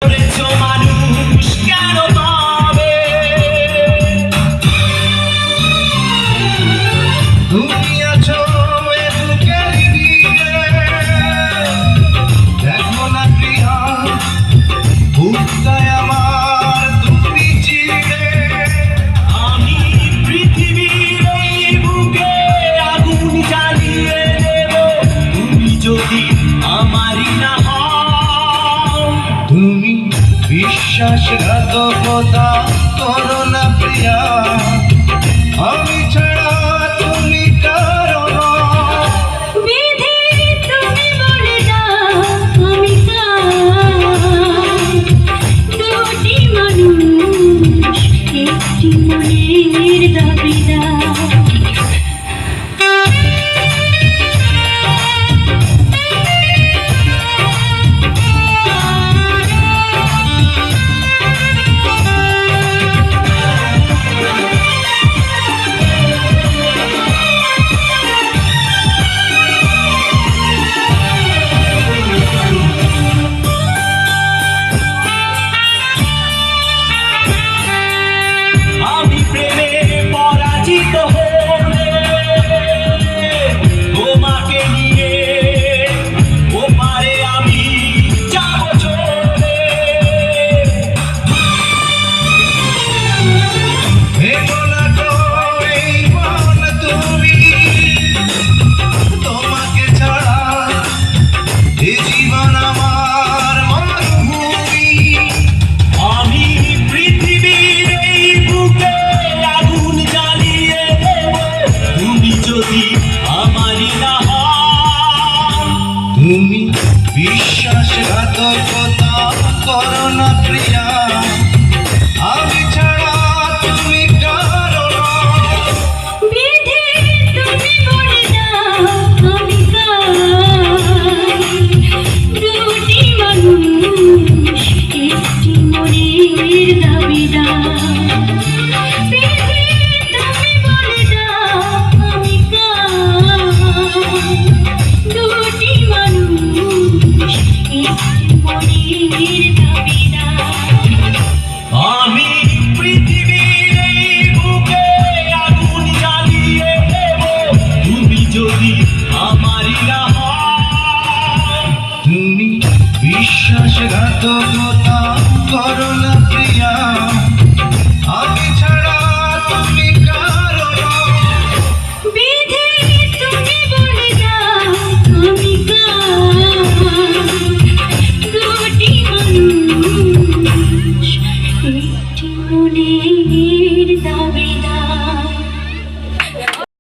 করেছো মানুষ কেন পাবে? তুমি আছো এ বুকের ভিড়ে, দেখো না প্রিয়া বুকটায় আমার তুমি চিড়ে। আমি পৃথিবীর এই বুকে আগুন জ্বালিয়ে দেব তুমি যদি আমারই না হও। তুমি বিশ্বাসঘাতকতা করো না প্রিয়া, আমি ছাড়া তুমি কারো না। বিধি তুমি বলে দাও আমি কার, দুটি মানুষ একটি মনের দাবিদার। আমি প্রেমে পরাজিত হলে তোমাকে নিয়ে ওপারে আমি যাব চলে। ভেবো না তো এই মন তুমি, তোমাকে ছাড়া এ জীবন আমার মরুভূমি। আমি পৃথিবীর এই বুকে আগুন জ্বালিয়ে দেব তুমি যদি আমারই না হও। তুমি বিশ্বাসঘাতকতা করো না প্রিয়া, আমি ছাড়া তুমি কারো না। বিধি তুমি বলে দাও আমি কার, দুটি মানুষ একটি মনের দাবিদার। বিধি তুমি বলে দাও আমি কার, দুটি মানুষ একটি মনের দাবিদার। আমি পৃথিবীর এই বুকে আগুন জ্বালিয়ে দেব তুমি যদি আমারই না হও। তুমি বিশ্বাসঘাতকতা করো না প্রিয়া, আমি ছাড়া তুমি কারো না। বিধি তুমি বলে দাও আমি কার, দুটি মানুষ একটি মনের